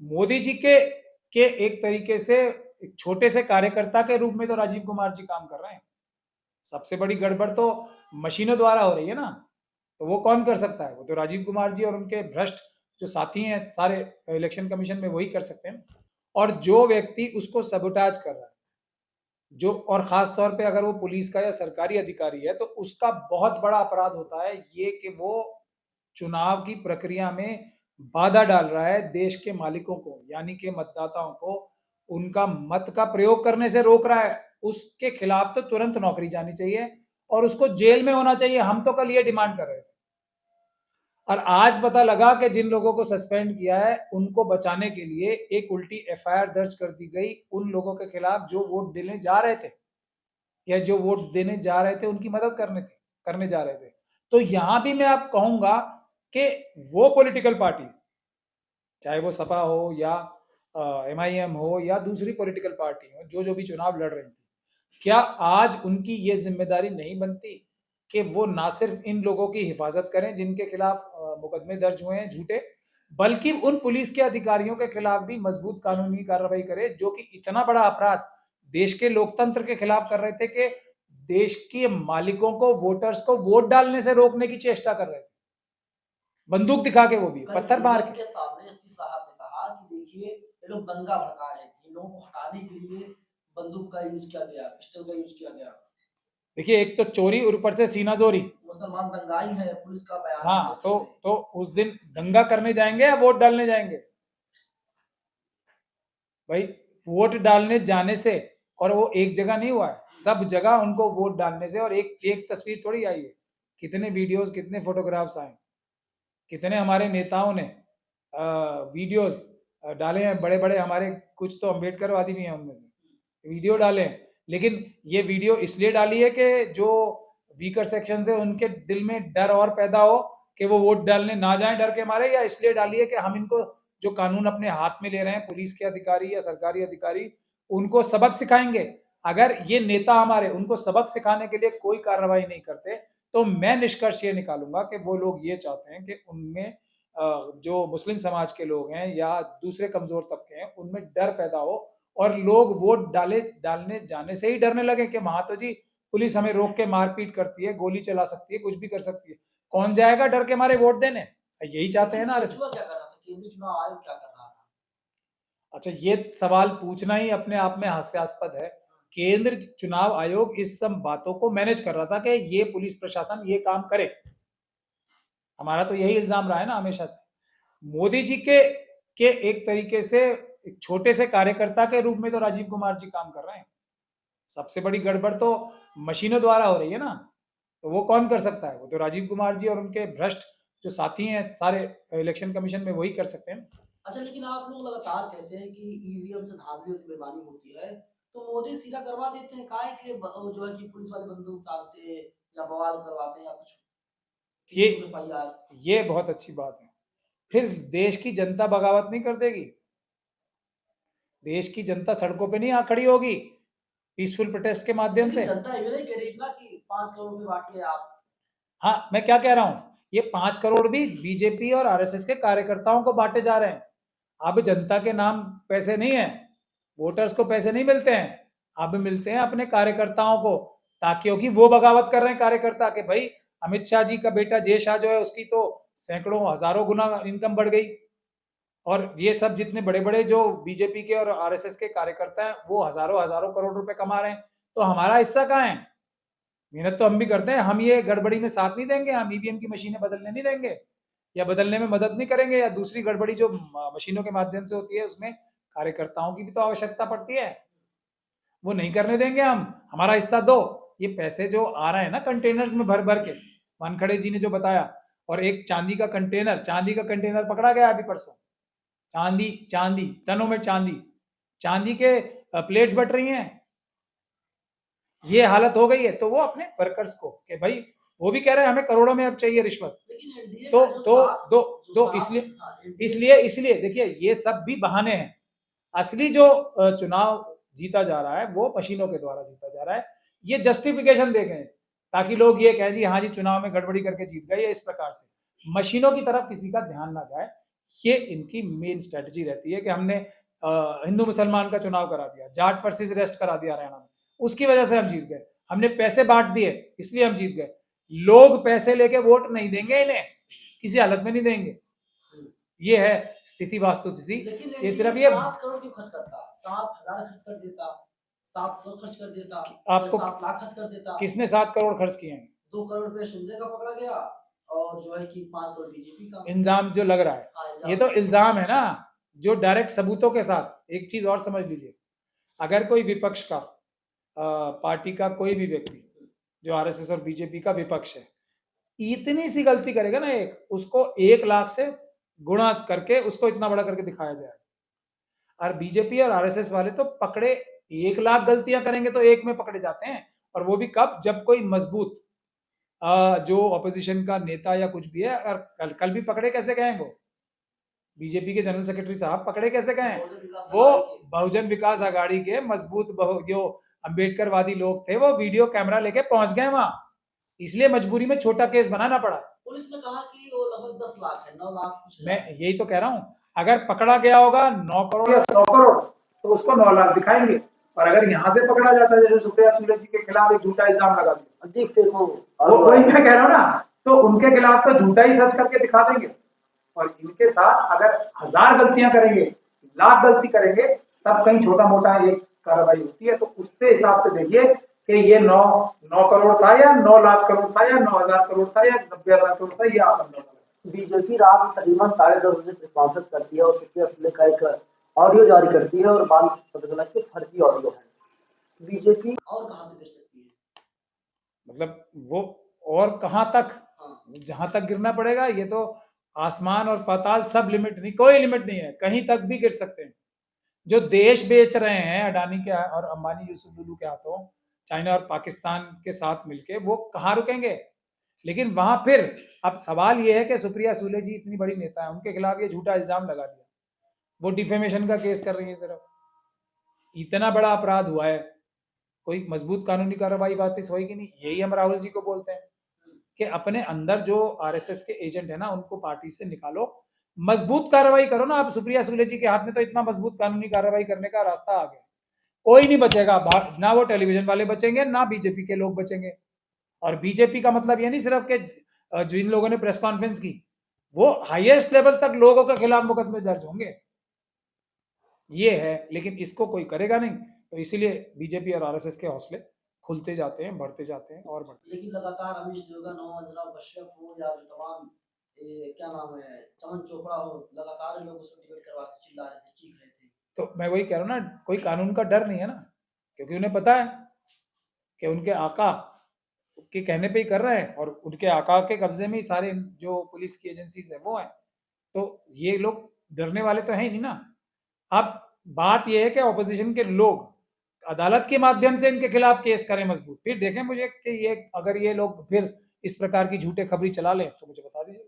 मोदी जी के एक तरीके से एक छोटे से कार्यकर्ता के रूप में तो राजीव कुमार जी काम कर रहे हैं। सबसे बड़ी गड़बड़ तो मशीनों द्वारा हो रही है ना, तो वो कौन कर सकता है? वो तो राजीव कुमार जी और उनके भ्रष्ट जो साथी हैं सारे इलेक्शन कमीशन में, वही कर सकते हैं। और जो व्यक्ति उसको सबोटाज कर रहा है, जो और खास तौर पे अगर वो पुलिस का या सरकारी अधिकारी है, तो उसका बहुत बड़ा अपराध होता है ये कि वो चुनाव की प्रक्रिया में बाधा डाल रहा है देश के मालिकों को, यानी कि मतदाताओं को उनका मत का प्रयोग करने से रोक रहा है। उसके खिलाफ तो तुरंत नौकरी जानी चाहिए और उसको जेल में होना चाहिए। हम तो कल ये डिमांड कर रहे थे और आज पता लगा कि जिन लोगों को सस्पेंड किया है उनको बचाने के लिए एक उल्टी एफआईआर दर्ज कर दी गई उन लोगों के खिलाफ जो वोट देने जा रहे थे या जो वोट देने जा रहे थे उनकी मदद करने जा रहे थे। तो यहां भी मैं आप कहूंगा कि वो पॉलिटिकल पार्टीज, चाहे वो सपा हो या एमआईएम हो या दूसरी पॉलिटिकल पार्टी हो, जो जो भी चुनाव लड़ रही थी, क्या आज उनकी ये जिम्मेदारी नहीं बनती कि वो ना सिर्फ इन लोगों की हिफाजत करें जिनके खिलाफ मुकदमे दर्ज हुए हैं झूठे, बल्कि उन पुलिस के अधिकारियों के खिलाफ भी मजबूत कानूनी कार्रवाई करे जो कि इतना बड़ा अपराध देश के लोकतंत्र के खिलाफ कर रहे थे कि देश के मालिकों को, वोटर्स को वोट डालने से रोकने की चेष्टा कर रहे थे, बंदूक दिखा के, वो भी कल पत्थर मार ईवीएम के। के सामने एसपी साहब ने कहा कि देखिए ये लोग दंगा भड़का रहे थे, इन लोगों को हटाने के लिए बंदूक का यूज किया गया, पिस्टल का यूज किया गया। देखिए, एक तो चोरी और ऊपर से सीना जोरी। मुसलमान दंगाई है, पुलिस का बयान एक हाँ, तरीके तो से। तो उस दिन दंगा करने जाएंगे या वोट डालने जाएंगे? भाई, वोट डालने जाने से, और वो एक जगह नहीं हुआ है, सब जगह उनको वोट डालने से। और एक एक तस्वीर थोड़ी आई है, कितने वीडियोस, कितने फोटोग्राफ्स आए, कितने हमारे नेताओं ने वीडियोस डाले हैं, बड़े बड़े हमारे, कुछ तो अम्बेडकरवादी भी हैं उनमें से, वीडियो डाले हैं। लेकिन ये वीडियो इसलिए डाली है कि जो वीकर सेक्शन है उनके दिल में डर और पैदा हो कि वो वोट डालने ना जाएं डर के मारे, या इसलिए डाली है कि हम इनको जो कानून अपने हाथ में ले रहे हैं, पुलिस के अधिकारी या सरकारी अधिकारी, उनको सबक सिखाएंगे। अगर ये नेता हमारे उनको सबक सिखाने के लिए कोई कार्रवाई नहीं करते, तो मैं निष्कर्ष ये निकालूंगा कि वो लोग ये चाहते हैं कि उनमें जो मुस्लिम समाज के लोग हैं या दूसरे कमजोर तबके हैं उनमें डर पैदा हो और लोग वोट डालने जाने से ही डरने लगे कि वहां तो जी पुलिस हमें रोक के मारपीट करती है, गोली चला सकती है, कुछ भी कर सकती है, कौन जाएगा डर के मारे वोट देने? यही चाहते हैं लेकिन ना। केजरीवाल क्या कर रहा था, केंद्रीय चुनाव आयोग क्या कर रहा था? अच्छा, ये सवाल पूछना ही अपने आप में हास्यास्पद है। केंद्र चुनाव आयोग इस सब बातों को मैनेज कर रहा था कि ये पुलिस प्रशासन ये काम करे। हमारा तो यही इल्जाम रहा है ना हमेशा से। मोदी जी के एक तरीके से एक छोटे से कार्यकर्ता के रूप में तो राजीव कुमार जी काम कर रहे हैं। सबसे बड़ी गड़बड़ तो मशीनों द्वारा हो रही है ना, तो वो कौन कर सकता है? वो तो राजीव कुमार जी और उनके भ्रष्ट जो साथी हैं सारे इलेक्शन कमीशन में, वही कर सकते हैं। अच्छा, लेकिन आप लोग लगातार कहते हैं कि ईवीएम से धांधली और बेईमानी होती है, तो मोदी सीधा करवा देते हैं, काहे के लिए जो है कि पुलिस वाले बंदूक तानते हैं या बवाल करवाते हैं या कुछ ये किसी को एफआईआर। ये बहुत अच्छी बात है। फिर देश की जनता बगावत नहीं कर देगी? देश की जनता सड़कों पे नहीं आ खड़ी होगी पीसफुल प्रोटेस्ट के माध्यम लेकिन से? जनता ये नहीं कह रही ना कि 5 करोड़ रुपए बांटिए आप। हाँ, मैं क्या कह रहा हूँ, ये 5 करोड़ भी बीजेपी और आरएसएस के कार्यकर्ताओं को बांटे जा रहे हैं। अब जनता के नाम पैसे नहीं है, वोटर्स को पैसे नहीं मिलते हैं, अब मिलते हैं अपने कार्यकर्ताओं को, ताकि क्योंकि वो बगावत कर रहे हैं कार्यकर्ता के, भाई अमित शाह जी का बेटा जय शाह जो है उसकी तो सैकड़ों हजारों गुना इनकम बढ़ गई, और ये सब जितने बड़े बड़े जो बीजेपी के और आरएसएस के कार्यकर्ता हैं वो हजारों हजारों करोड़ रुपए कमा रहे हैं। तो हमारा हिस्सा कहाँ है? मेहनत तो हम भी करते हैं, हम ये गड़बड़ी में साथ नहीं देंगे, हम ईवीएम की मशीनें बदलने नहीं देंगे या बदलने में मदद नहीं करेंगे, या दूसरी गड़बड़ी जो मशीनों के माध्यम से होती है उसमें कार्यकर्ताओं की भी तो आवश्यकता पड़ती है, वो नहीं करने देंगे हम। हमारा हिस्सा दो। ये पैसे जो आ रहे हैं ना कंटेनर्स में भर भर के, वानखड़े जी ने जो बताया, और एक चांदी का कंटेनर पकड़ा गया अभी परसों। चांदी चांदी टनों में चांदी, चांदी के प्लेट्स बट रही हैं। ये हालत हो गई है, तो वो अपने वर्कर्स को कि भाई, वो भी कह रहे हैं हमें करोड़ों में अब चाहिए रिश्वत। लेकिन एनडीए तो का जो तो साथ दो जो दो साथ इसलिए हाँ, एनडीए इसलिए इसलिए देखिए, ये सब भी बहाने हैं। असली जो चुनाव जीता जा रहा है वो मशीनों के द्वारा जीता जा रहा है। ये जस्टिफिकेशन दे गए ताकि लोग ये कहें जी हाँ जी चुनाव में गड़बड़ी करके जीत गए, इस प्रकार से मशीनों की तरफ किसी का ध्यान ना जाए। ये इनकी मेन स्ट्रेटजी रहती है कि हमने हिंदू मुसलमान का चुनाव करा दिया, जाट वर्सेस रेस्ट करा दिया हरियाणा में, उसकी वजह से हम जीत गए। हमने पैसे बांट दिए इसलिए हम जीत गए। लोग पैसे लेके वोट नहीं देंगे इन्हें, किसी हालत में नहीं देंगे। ये है स्थिति वास्तुस्थिति। लेकिन ये सिर्फ ये 7 करोड़ क्यों खर्च करता, 7,000 खर्च कर देता, 700 खर्च कर देता, आपको 7 लाख खर्च कर देता। किसने 7 करोड़ खर्च किए हैं? 2 करोड़ रुपए शिंदे का पकड़ा गया और जो है कि 5 करोड़ बीजेपी का। इल्जाम जो लग रहा है, हाँ, ये तो इल्जाम है ना, जो डायरेक्ट सबूतों के साथ। एक चीज और समझ लीजिए, अगर कोई विपक्ष का पार्टी का कोई भी व्यक्ति जो आरएसएस और बीजेपी का विपक्ष है, इतनी सी गलती करेगा ना, एक उसको 1 लाख से गुणा करके उसको इतना बड़ा करके दिखाया जाए। और बीजेपी और आरएसएस वाले तो पकड़े 1 लाख गलतियां करेंगे तो एक में पकड़े जाते हैं, और वो भी कब? जब कोई मजबूत जो ऑपोजिशन का नेता या कुछ भी है। और कल भी पकड़े कैसे गए वो? बीजेपी के जनरल सेक्रेटरी साहब पकड़े कैसे गए? वो बहुजन विकास आघाड़ी के मजबूत जो अम्बेडकरवादी लोग थे, वो वीडियो कैमरा लेके पहुंच गए वहां, इसलिए मजबूरी में छोटा केस बनाना पड़ा। पुलिस ने कहा कि वो लगभग 10 लाख है, 9 लाख कुछ। मैं यही तो कह रहा हूं, अगर पकड़ा गया होगा 9 करोड़ या 100 करोड़ तो उसको 9 लाख दिखाएंगे। और अगर यहाँ से पकड़ा जाता है, जैसे सुप्रिया सुले जी के खिलाफ एक झूठा इल्जाम लगा दिया, वही मैं कह रहा हूँ ना, तो उनके खिलाफ तो झूठा ही सच करके दिखा देंगे। और इनके साथ अगर 1000 गलतियां करेंगे, लाख गलती करेंगे, तब कहीं छोटा मोटा एक कार्रवाई होती है। तो उससे हिसाब से देखिए कि ये 9 करोड़ था या 9 लाख करोड़ था या 9,000 करोड़ था या 90,000 करोड़ था, ये आप अंदाजा लगाइए। बीजेपी रात तकरीबन 10:30 बजे प्रकाशित करती है और सुप्रिया सुले का एक ऑडियो जारी करती है और बाद में पता चला कि फर्जी ऑडियो है। बीजेपी और कहां तक गिर सकती है? मतलब वो और कहां तक? हाँ। जहां तक गिरना पड़ेगा, ये तो आसमान और पाताल सब लिमिट नहीं, कोई लिमिट नहीं है, कहीं तक भी गिर सकते हैं। जो देश बेच रहे हैं अडानी के और अंबानी यूसुफ लुलू के हाथों, चाइना और पाकिस्तान के साथ मिलके, वो कहाँ रुकेंगे? लेकिन वहां फिर अब सवाल ये है कि सुप्रिया सुले जी इतनी बड़ी नेता है, उनके खिलाफ ये झूठा इल्जाम लगा दिया, वो डिफेमेशन का केस कर रही है। सिर्फ इतना बड़ा अपराध हुआ है, कोई मजबूत कानूनी कार्रवाई वापस होगी नहीं। यही हम राहुल जी को बोलते हैं कि अपने अंदर जो आरएसएस के एजेंट है ना, उनको पार्टी से निकालो, मजबूत कार्रवाई करो ना। आप सुप्रिया सुले जी के हाथ में तो इतना मजबूत कानूनी कार्रवाई करने का रास्ता आ गया, कोई नहीं बचेगा, ना वो टेलीविजन वाले बचेंगे, ना बीजेपी के लोग बचेंगे। और बीजेपी का मतलब ये नहीं सिर्फ कि जिन लोगों ने प्रेस कॉन्फ्रेंस की, वो हाईएस्ट लेवल तक लोगों के खिलाफ मुकदमे दर्ज होंगे, ये है। लेकिन इसको कोई करेगा नहीं, तो इसीलिए बीजेपी और आरएसएस के हौसले खुलते जाते हैं, बढ़ते जाते हैं और बढ़ते। लेकिन लगातार अमीश देवगन हो, अजरा कश्यप हो, या जो तमाम क्या नाम है, चमन चोपड़ा हो, लगातार लोग उसमें डिबेट करवा के चिल्ला रहे थे, चीख रहे थे। तो मैं वही कह रहा हूँ ना, कोई कानून का डर नहीं है ना, क्योंकि उन्हें पता है कि उनके आका के कहने पे ही कर रहे हैं, और उनके आका के कब्जे में ही सारे जो पुलिस की एजेंसीज है वो है। तो ये लोग डरने वाले तो है ही नहीं ना। अब बात यह है कि ऑपोजिशन के लोग अदालत के माध्यम से इनके खिलाफ केस करें मजबूत, फिर देखें मुझे कि ये अगर ये लोग फिर इस प्रकार की झूठे खबरी चला लें तो मुझे बता दीजिए।